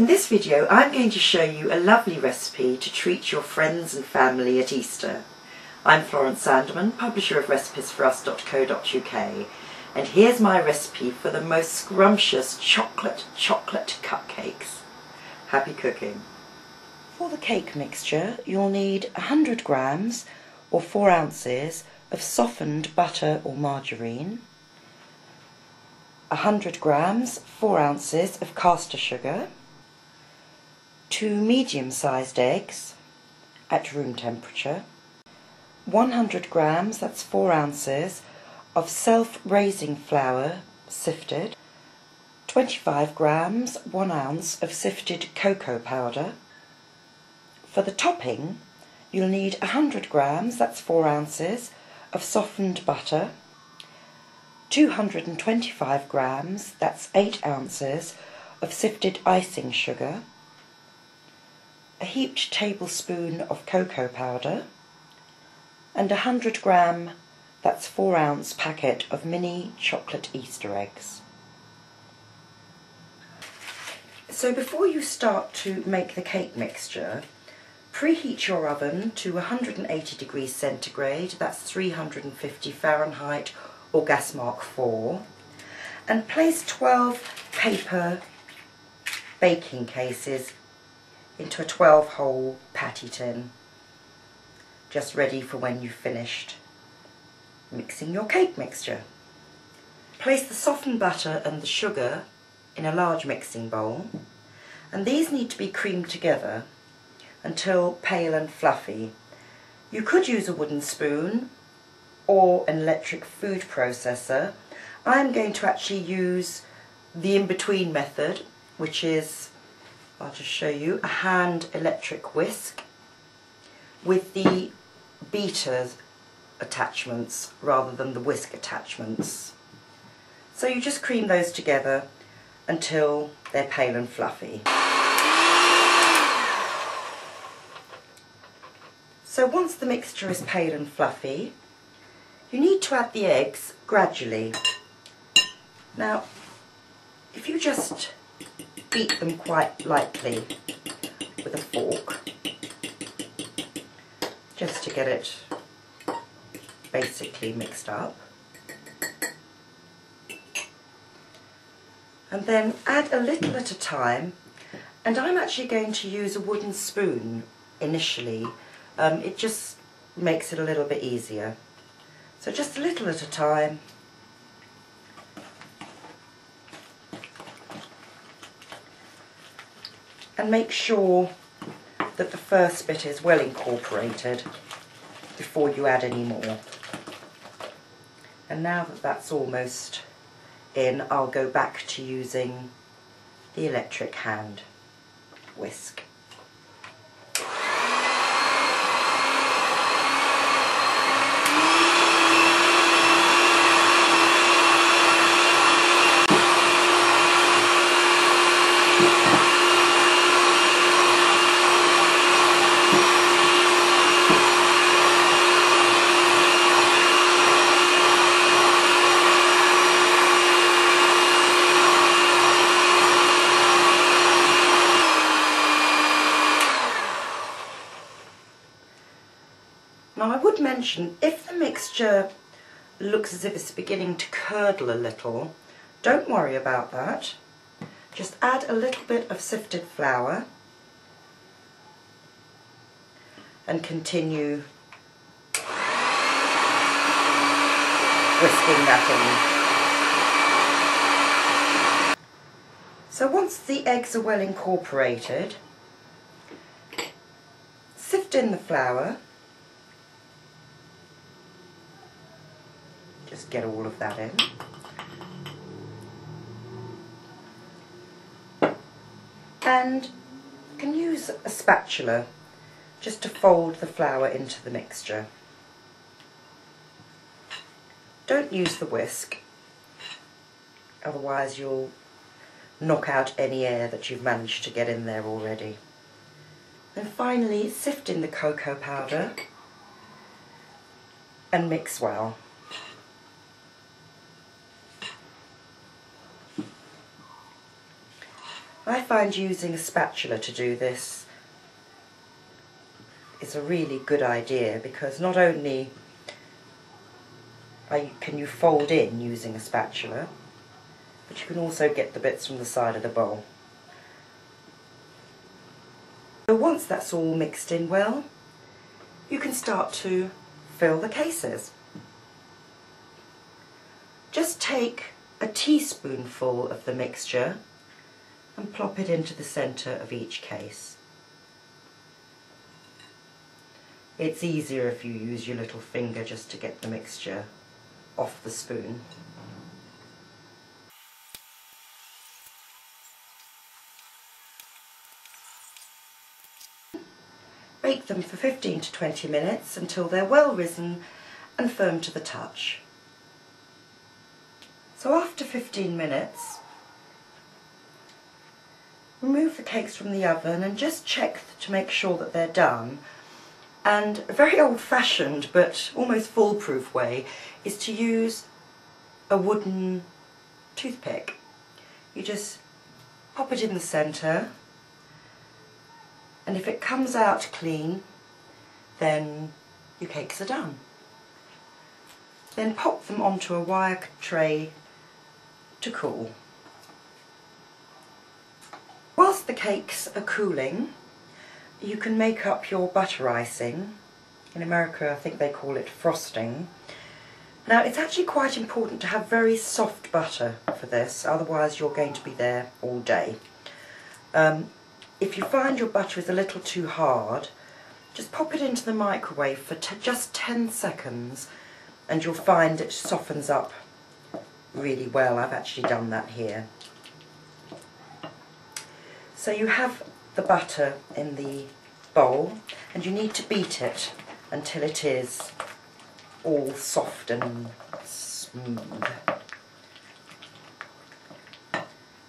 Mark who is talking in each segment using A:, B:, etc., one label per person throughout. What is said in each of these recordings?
A: In this video I'm going to show you a lovely recipe to treat your friends and family at Easter. I'm Florence Sanderman, publisher of recipesforus.co.uk, and here's my recipe for the most scrumptious chocolate cupcakes. Happy cooking! For the cake mixture you'll need 100 grams or 4 ounces of softened butter or margarine, 100 grams, 4 ounces of caster sugar, 2 medium-sized eggs at room temperature, 100 grams, that's 4 ounces, of self-raising flour sifted, 25 grams, 1 ounce of sifted cocoa powder. For the topping, you'll need 100 grams, that's 4 ounces, of softened butter, 225 grams, that's 8 ounces, of sifted icing sugar, a heaped tablespoon of cocoa powder, and a 100 gram, that's 4 ounce packet of mini chocolate Easter eggs. So before you start to make the cake mixture, preheat your oven to 180 degrees centigrade, that's 350 Fahrenheit or gas mark 4, and place 12 paper baking cases into a 12-hole patty tin, just ready for when you've finished mixing your cake mixture. Place the softened butter and the sugar in a large mixing bowl, and these need to be creamed together until pale and fluffy. You could use a wooden spoon or an electric food processor. I'm going to actually use the in-between method, which is, I'll just show you, a hand electric whisk with the beater attachments rather than the whisk attachments. So you just cream those together until they're pale and fluffy. So once the mixture is pale and fluffy, you need to add the eggs gradually. Now, if you just beat them quite lightly with a fork, just to get it basically mixed up, and then add a little at a time, and I'm actually going to use a wooden spoon initially. It just makes it a little bit easier. So just a little at a time. And make sure that the first bit is well incorporated before you add any more. And now that that's almost in, I'll go back to using the electric hand whisk. Now I would mention, if the mixture looks as if it's beginning to curdle a little, don't worry about that. Just add a little bit of sifted flour and continue whisking that in. So once the eggs are well incorporated, sift in the flour. Just get all of that in. And you can use a spatula just to fold the flour into the mixture. Don't use the whisk, otherwise you'll knock out any air that you've managed to get in there already. And finally, sift in the cocoa powder and mix well.
B: I
A: find using a spatula to do this is a really good idea, because not only can you fold in using a spatula, but you can also get the bits from the side of the bowl. So once that's all mixed in well, you can start to fill the cases. Just take a teaspoonful of the mixture and plop it into the centre of each case. It's easier if you use your little finger just to get the mixture off the spoon. Bake them for 15 to 20 minutes until they're well risen and firm to the touch. So after 15 minutes, remove the cakes from the oven and just check to make sure that they're done. And a very old-fashioned but almost foolproof way is to use a wooden toothpick. You just pop it in the centre, and if it comes out clean, then your cakes are done. Then pop them onto a wire tray to cool. Whilst the cakes are cooling, you can make up your butter icing. In America, I think they call it frosting. Now, it's actually quite important to have very soft butter for this, otherwise you're going to be there all day. If you find your butter is a little too hard, just pop it into the microwave for just 10 seconds and you'll find it softens up really well. I've actually done that here. So you have the butter in the bowl and you need to beat it until it is all soft and smooth.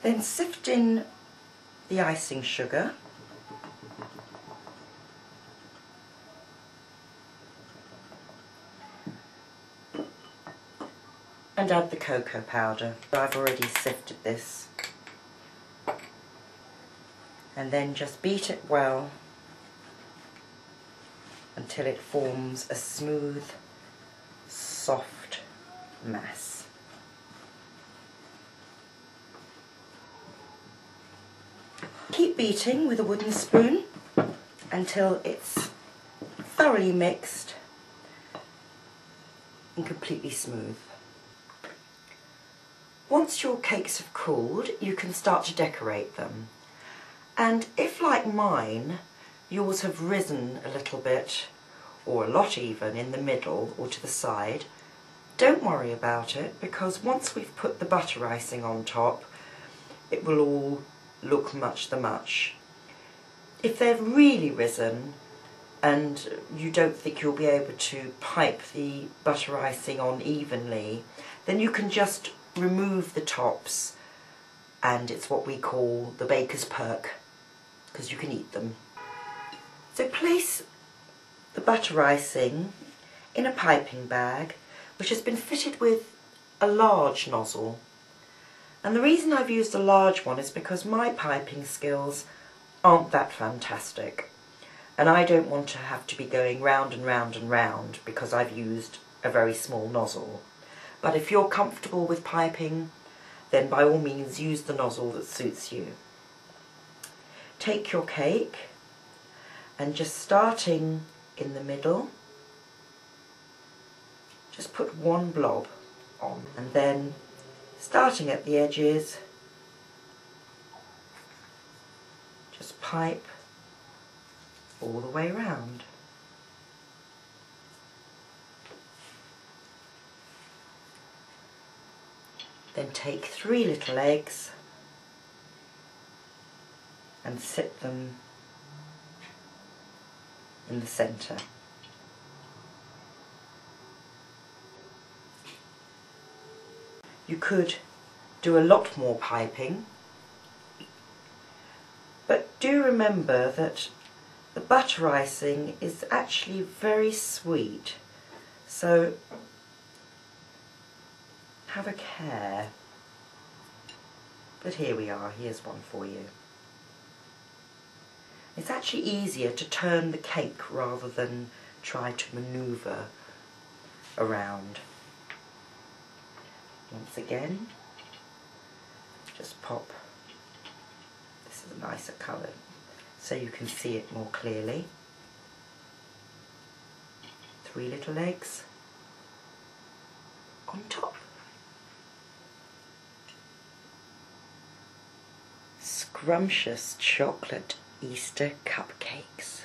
A: Then sift in the icing sugar and add the cocoa powder. I've already sifted this. And then just beat it well until it forms a smooth, soft mass. Keep beating with a wooden spoon until it's thoroughly mixed and completely smooth. Once your cakes have cooled, you can start to decorate them. And if, like mine, yours have risen a little bit, or a lot even, in the middle or to the side, don't worry about it, because once we've put the butter icing on top, it will all look much the much. If they've really risen and you don't think you'll be able to pipe the butter icing on evenly, then you can just remove the tops, and it's what we call the baker's perk, because you can eat them. So place the butter icing in a piping bag which has been fitted with a large nozzle. And the reason I've used a large one is because my piping skills aren't that fantastic, and I don't want to have to be going round and round and round because I've used a very small nozzle. But if you're comfortable with piping, then by all means use the nozzle that suits you. Take your cake and just starting in the middle, just put one blob on, and then starting at the edges, just pipe all the way round. Then take 3 little eggs and sit them in the centre. You could do a lot more piping, but do remember that the butter icing is actually very sweet, so have a care. But here we are, here's one for you. It's actually easier to turn the cake rather than try to manoeuvre around. Once again, just pop, this is a nicer colour so you can see it more clearly. 3 little eggs on top. Scrumptious chocolate Easter cupcakes.